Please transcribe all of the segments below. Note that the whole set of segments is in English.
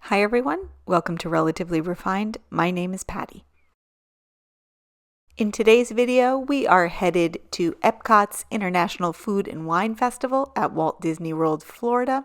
Hi everyone, welcome to Relatively Refined. My name is Patty. In today's video, we are headed to Epcot's International Food and Wine Festival at Walt Disney World, Florida.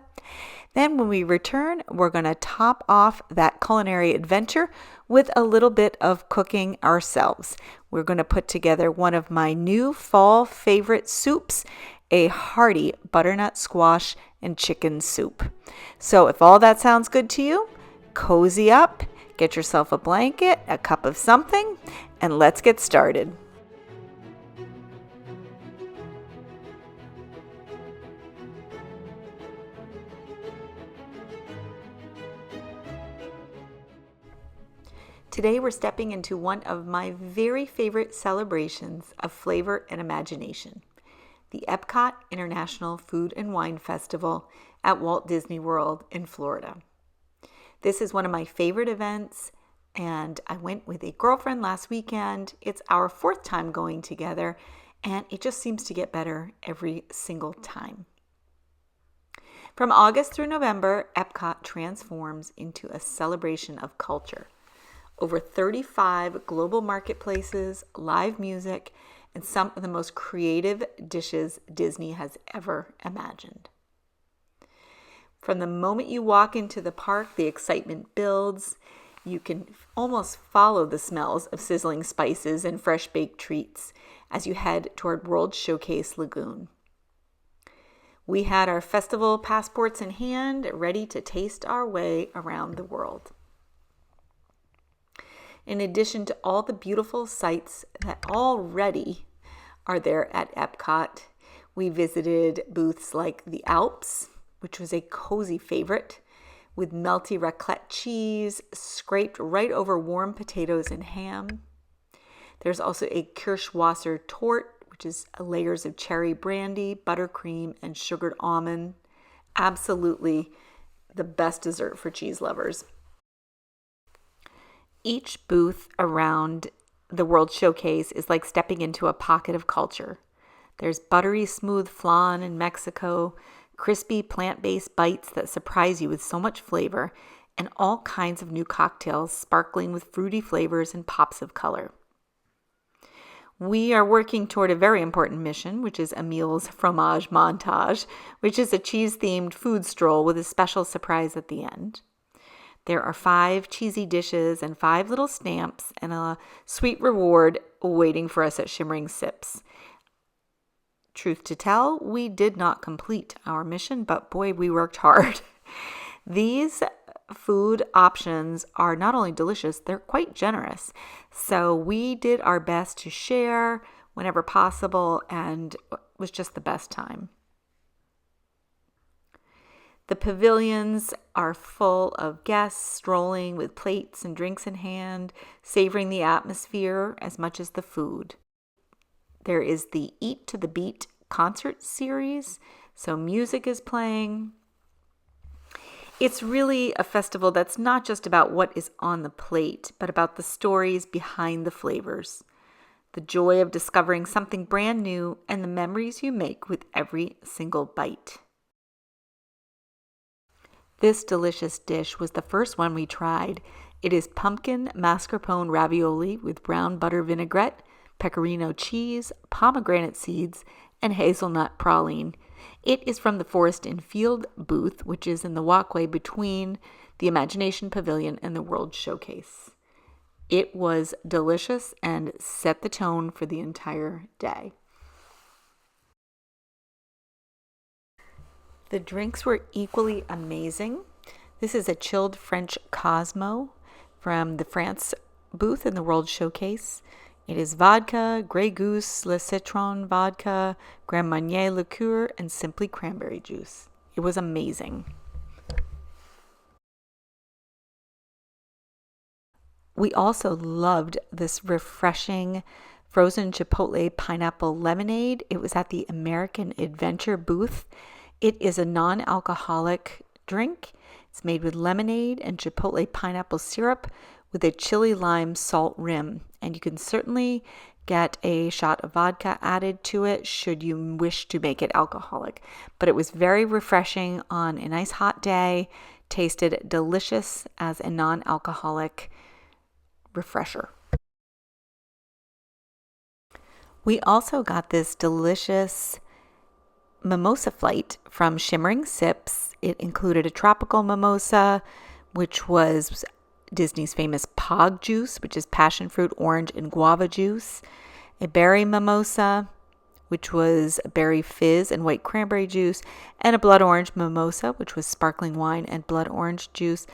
Then when we return, we're going to top off that culinary adventure with a little bit of cooking ourselves. We're going to put together one of my new fall favorite soups, a hearty butternut squash and chicken soup. So if all that sounds good to you, cozy up, get yourself a blanket, a cup of something, and let's get started. Today we're stepping into one of my very favorite celebrations of flavor and imagination, the Epcot International Food and Wine Festival at Walt Disney World in Florida. This is one of my favorite events, and I went with a girlfriend last weekend. It's our fourth time going together, and it just seems to get better every single time. From August through November, Epcot transforms into a celebration of culture. Over 35 global marketplaces, live music, and some of the most creative dishes Disney has ever imagined. From the moment you walk into the park, the excitement builds. You can almost follow the smells of sizzling spices and fresh baked treats as you head toward World Showcase Lagoon. We had our festival passports in hand, ready to taste our way around the world. In addition to all the beautiful sights that already are there at Epcot, we visited booths like the Alps, which was a cozy favorite, with melty raclette cheese scraped right over warm potatoes and ham. There's also a Kirschwasser torte, which is layers of cherry brandy, buttercream, and sugared almond. Absolutely the best dessert for cheese lovers. Each booth around the World Showcase is like stepping into a pocket of culture. There's buttery smooth flan in Mexico, crispy plant-based bites that surprise you with so much flavor, and all kinds of new cocktails sparkling with fruity flavors and pops of color. We are working toward a very important mission, which is Emil's Fromage Montage, which is a cheese-themed food stroll with a special surprise at the end. There are 5 cheesy dishes and 5 little stamps and a sweet reward waiting for us at Shimmering Sips. Truth to tell, we did not complete our mission, but boy, we worked hard. These food options are not only delicious, they're quite generous. So we did our best to share whenever possible, and it was just the best time. The pavilions are full of guests strolling with plates and drinks in hand, savoring the atmosphere as much as the food. There is the Eat to the Beat concert series, so music is playing. It's really a festival that's not just about what is on the plate, but about the stories behind the flavors, the joy of discovering something brand new, and the memories you make with every single bite. This delicious dish was the first one we tried. It is pumpkin mascarpone ravioli with brown butter vinaigrette, pecorino cheese, pomegranate seeds, and hazelnut praline. It is from the Forest and Field booth, which is in the walkway between the Imagination Pavilion and the World Showcase. It was delicious and set the tone for the entire day. The drinks were equally amazing. This is a chilled French Cosmo from the France booth in the World Showcase. It is vodka, Grey Goose, Le Citron vodka, Grand Marnier liqueur, and simply cranberry juice. It was amazing. We also loved this refreshing frozen chipotle pineapple lemonade. It was at the American Adventure booth. It is a non-alcoholic drink. It's made with lemonade and chipotle pineapple syrup with a chili lime salt rim. And you can certainly get a shot of vodka added to it should you wish to make it alcoholic. But it was very refreshing on a nice hot day Tasted delicious as a non-alcoholic refresher. We also got this delicious mimosa flight from Shimmering Sips. It included a tropical mimosa, which was Disney's famous Pog juice, which is passion fruit, orange, and guava juice, a berry mimosa, which was berry fizz and white cranberry juice, and a blood orange mimosa, which was sparkling wine and blood orange juice.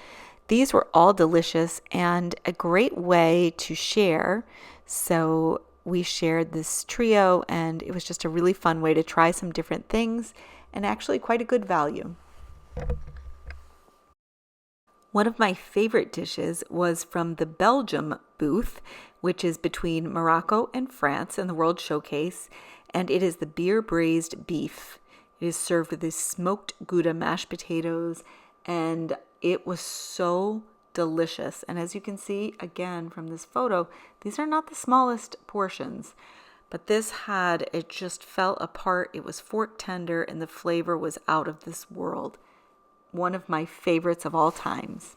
These were all delicious and a great way to share. So we shared this trio, and it was just a really fun way to try some different things and actually quite a good value. One of my favorite dishes was from the Belgium booth, which is between Morocco and France in the World Showcase, and it is the beer braised beef. It is served with these smoked Gouda mashed potatoes, and it was so delicious. And as you can see, again, from this photo, these are not the smallest portions, but it just fell apart. It was fork tender, and the flavor was out of this world. One of my favorites of all times.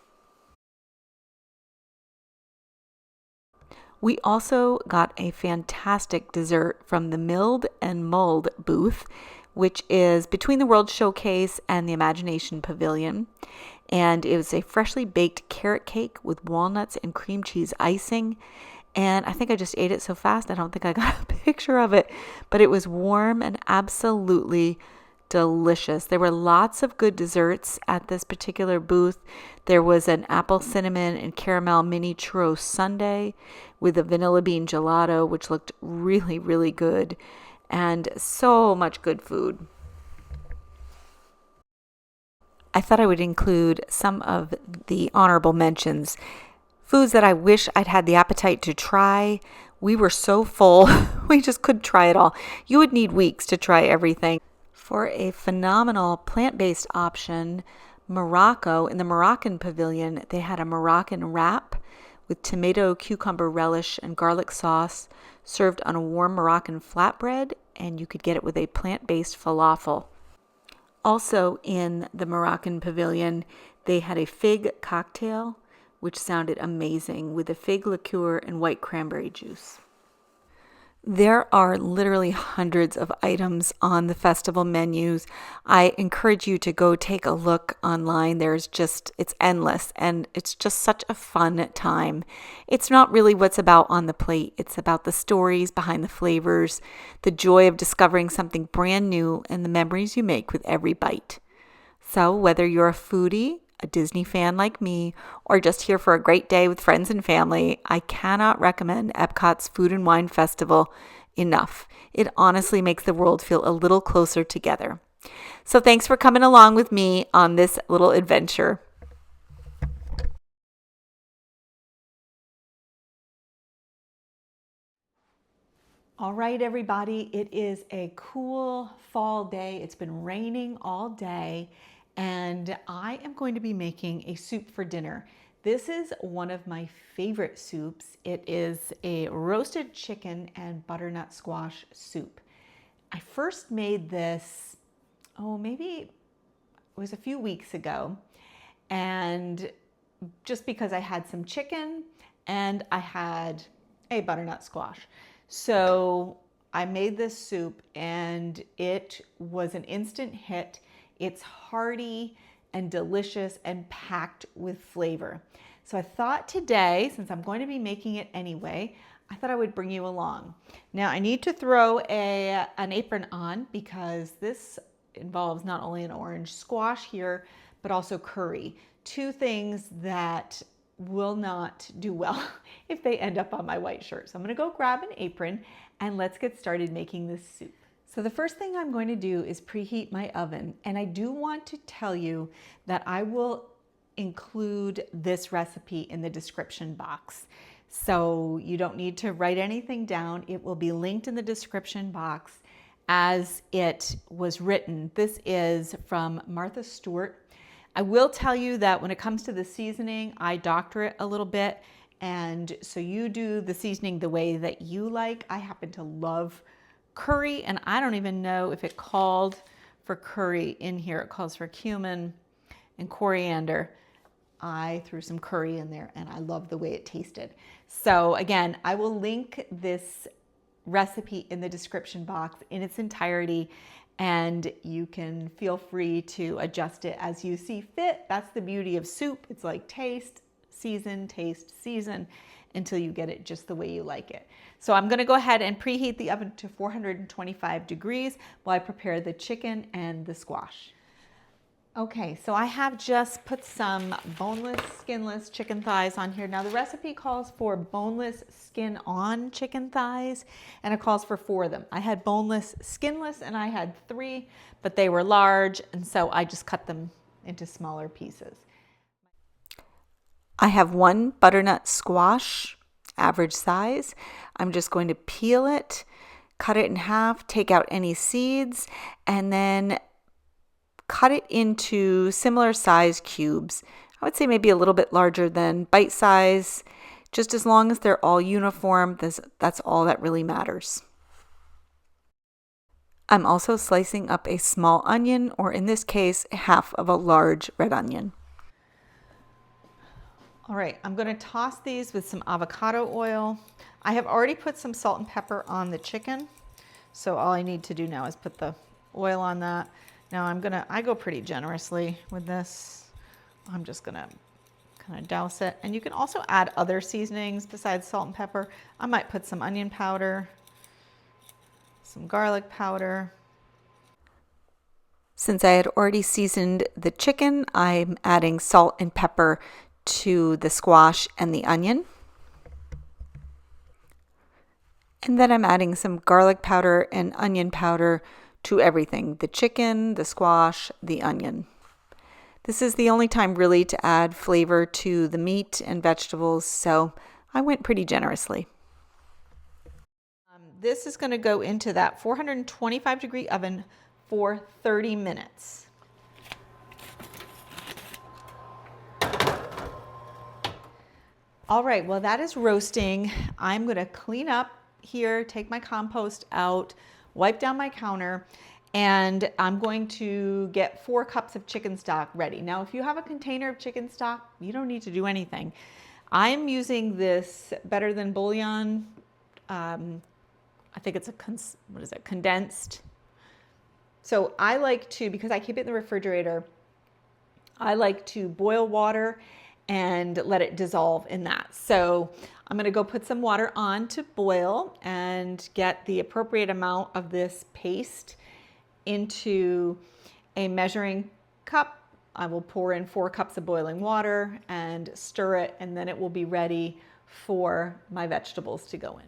We also got a fantastic dessert from the Milled and Mulled booth, which is between the World Showcase and the Imagination Pavilion. And it was a freshly baked carrot cake with walnuts and cream cheese icing. And I think I just ate it so fast, I don't think I got a picture of it, but it was warm and absolutely delicious. There were lots of good desserts at this particular booth. There was an apple, cinnamon, and caramel mini churro sundae with a vanilla bean gelato, which looked really, really good, and so much good food. I thought I would include some of the honorable mentions. Foods that I wish I'd had the appetite to try. We were so full, we just couldn't try it all. You would need weeks to try everything. For a phenomenal plant-based option, Morocco, in the Moroccan pavilion, they had a Moroccan wrap with tomato, cucumber relish, and garlic sauce served on a warm Moroccan flatbread, and you could get it with a plant-based falafel. Also in the Moroccan pavilion, they had a fig cocktail, which sounded amazing, with a fig liqueur and white cranberry juice. There are literally hundreds of items on the festival menus. I encourage you to go take a look online. It's endless, and it's just such a fun time. It's not really what's about on the plate. It's about the stories behind the flavors, the joy of discovering something brand new, and the memories you make with every bite. So whether you're a foodie, a Disney fan like me, or just here for a great day with friends and family, I cannot recommend Epcot's Food and Wine Festival enough. It honestly makes the world feel a little closer together. So thanks for coming along with me on this little adventure. All right, everybody, it is a cool fall day. It's been raining all day, and I am going to be making a soup for dinner. This is one of my favorite soups. It is a roasted chicken and butternut squash soup. I first made this, maybe it was a few weeks ago, and just because I had some chicken and I had a butternut squash. So I made this soup, and it was an instant hit. It's hearty and delicious and packed with flavor. So I thought today, since I'm going to be making it anyway, I thought I would bring you along. Now I need to throw an apron on because this involves not only an orange squash here, but also curry. Two things that will not do well if they end up on my white shirt. So I'm gonna go grab an apron and let's get started making this soup. So the first thing I'm going to do is preheat my oven, and I do want to tell you that I will include this recipe in the description box. So you don't need to write anything down. It will be linked in the description box as it was written. This is from Martha Stewart. I will tell you that when it comes to the seasoning, I doctor it a little bit, and so you do the seasoning the way that you like. I happen to love curry, and I don't even know if it called for curry in here. It calls for cumin and coriander. I threw some curry in there and I love the way it tasted. So again, I will link this recipe in the description box in its entirety, and you can feel free to adjust it as you see fit. That's the beauty of soup. It's like taste, season, until you get it just the way you like it. So I'm gonna go ahead and preheat the oven to 425 degrees while I prepare the chicken and the squash. Okay, so I have just put some boneless, skinless chicken thighs on here. Now the recipe calls for boneless, skin on chicken thighs, and it calls for 4 of them. I had boneless, skinless, and I had 3, but they were large, and so I just cut them into smaller pieces. I have 1 butternut squash, average size. I'm just going to peel it, cut it in half, take out any seeds, and then cut it into similar size cubes. I would say maybe a little bit larger than bite size. Just as long as they're all uniform, that's all that really matters. I'm also slicing up a small onion, or in this case, half of a large red onion. All right, I'm going to toss these with some avocado oil. I have already put some salt and pepper on the chicken, so all I need to do now is put the oil on that. Now I go pretty generously with this. I'm just gonna kind of douse it. And you can also add other seasonings besides salt and pepper. I might put some onion powder, some garlic powder. Since I had already seasoned the chicken, I'm adding salt and pepper to the squash and the onion. And then I'm adding some garlic powder and onion powder to everything, the chicken, the squash, the onion. This is the only time really to add flavor to the meat and vegetables, so I went pretty generously. This is going to go into that 425 degree oven for 30 minutes. All right, well that is roasting. I'm going to clean up here, take my compost out, wipe down my counter, and I'm going to get 4 cups of chicken stock ready. Now, if you have a container of chicken stock, you don't need to do anything. I'm using this Better Than Bouillon. I think it's a condensed. So I like to, because I keep it in the refrigerator, I like to boil water and let it dissolve in that. So I'm going to go put some water on to boil and get the appropriate amount of this paste into a measuring cup. I will pour in 4 cups of boiling water and stir it, and then it will be ready for my vegetables to go in.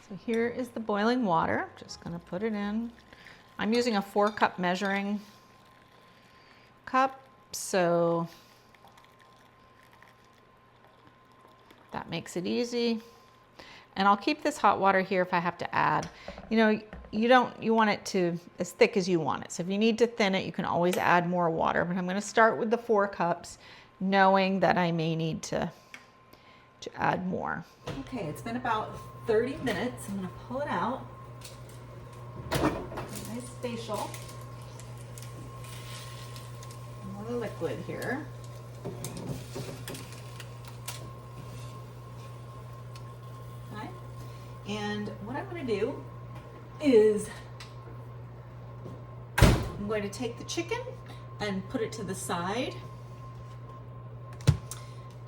So here is the boiling water. Just going to put it in. I'm using a 4-cup measuring cup, so that makes it easy. And I'll keep this hot water here if I have to add. You know, you want it to as thick as you want it. So if you need to thin it, you can always add more water. But I'm going to start with the 4 cups, knowing that I may need to add more. Okay, it's been about 30 minutes. I'm going to pull it out. Nice facial. More liquid here. Okay. And what I'm going to do is I'm going to take the chicken and put it to the side.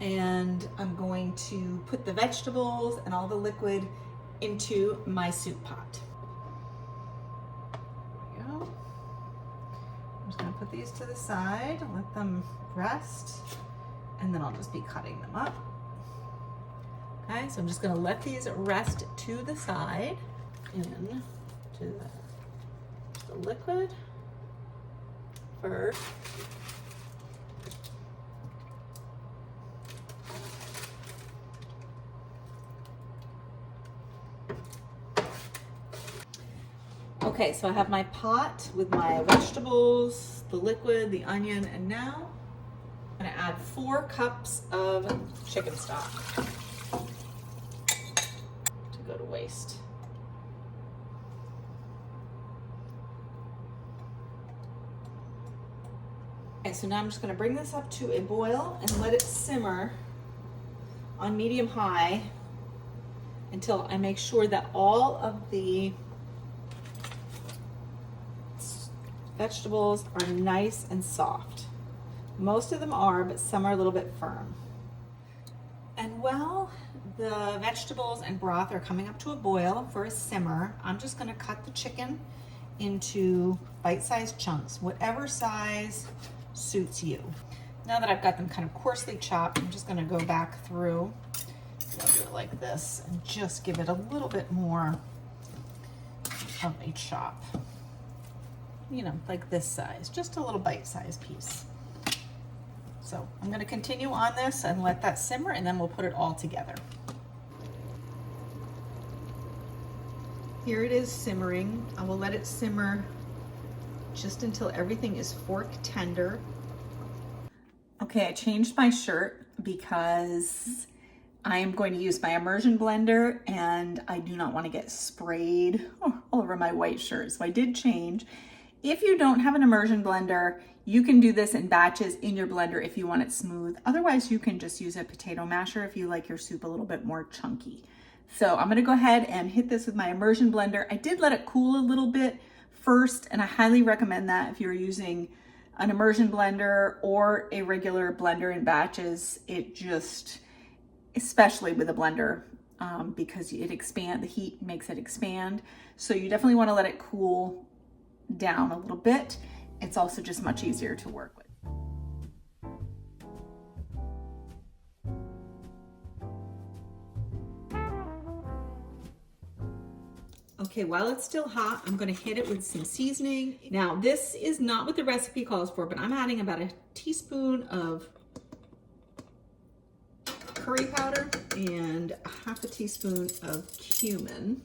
And I'm going to put the vegetables and all the liquid into my soup pot. There we go. I'm just going to put these to the side, let them rest, and then I'll just be cutting them up. Okay, so I'm just going to let these rest to the side into the liquid. first. Okay, so I have my pot with my vegetables, the liquid, the onion, and now I'm gonna add 4 cups of chicken stock to go to waste. Okay, so now I'm just gonna bring this up to a boil and let it simmer on medium-high until I make sure that all of the vegetables are nice and soft. Most of them are, but some are a little bit firm. And while the vegetables and broth are coming up to a boil for a simmer, I'm just gonna cut the chicken into bite-sized chunks, whatever size suits you. Now that I've got them kind of coarsely chopped, I'm just gonna go back through. I'll do it like this and just give it a little bit more of a chop. You know, like this size, just a little bite-sized piece. So I'm going to continue on this and let that simmer, and then we'll put it all together. Here it is simmering. I will let it simmer just until everything is fork tender. Okay, I changed my shirt because I am going to use my immersion blender and I do not want to get sprayed all over my white shirt. So I did change. If you don't have an immersion blender, you can do this in batches in your blender if you want it smooth. Otherwise, you can just use a potato masher if you like your soup a little bit more chunky. So I'm gonna go ahead and hit this with my immersion blender. I did let it cool a little bit first, and I highly recommend that if you're using an immersion blender or a regular blender in batches. It just, especially with a blender, because the heat makes it expand. So you definitely wanna let it cool down a little bit. It's also just much easier to work with. Okay, while it's still hot, I'm going to hit it with some seasoning. Now, this is not what the recipe calls for, but I'm adding about a teaspoon of curry powder and a half a teaspoon of cumin.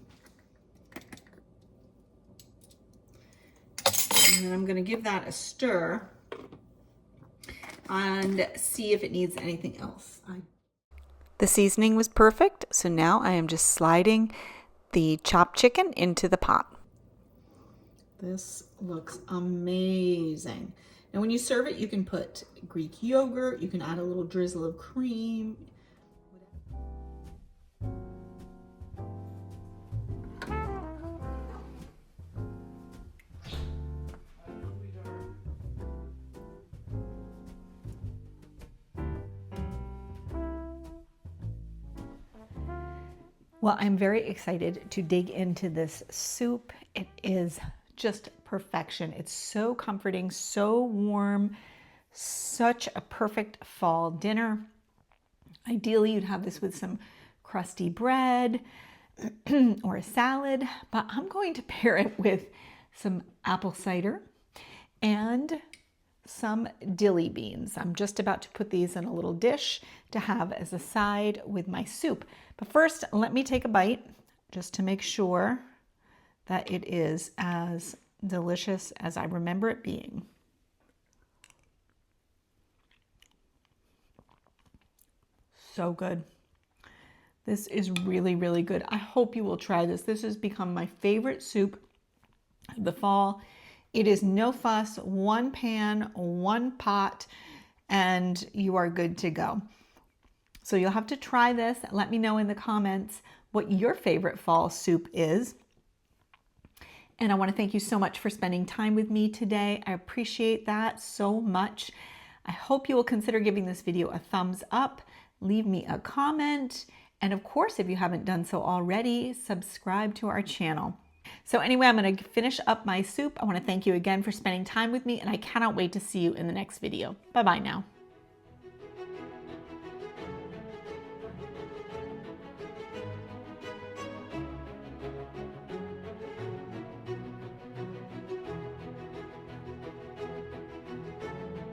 And then I'm going to give that a stir and see if it needs anything else. The seasoning was perfect, so now I am just sliding the chopped chicken into the pot. This looks amazing. And when you serve it, you can put Greek yogurt, you can add a little drizzle of cream. Well, I'm very excited to dig into this soup. It is just perfection. It's so comforting, so warm, such a perfect fall dinner. Ideally, you'd have this with some crusty bread or a salad, but I'm going to pair it with some apple cider and some dilly beans. I'm just about to put these in a little dish to have as a side with my soup. But first, let me take a bite just to make sure that it is as delicious as I remember it being. So good. This is really, really good. I hope you will try this. This has become my favorite soup of the fall. It is no fuss, one pan, one pot, and you are good to go. So you'll have to try this. Let me know in the comments what your favorite fall soup is. And I want to thank you so much for spending time with me today. I appreciate that so much. I hope you will consider giving this video a thumbs up, leave me a comment, and of course, if you haven't done so already, subscribe to our channel. So anyway, I'm going to finish up my soup. I want to thank you again for spending time with me, and I cannot wait to see you in the next video. Bye-bye now.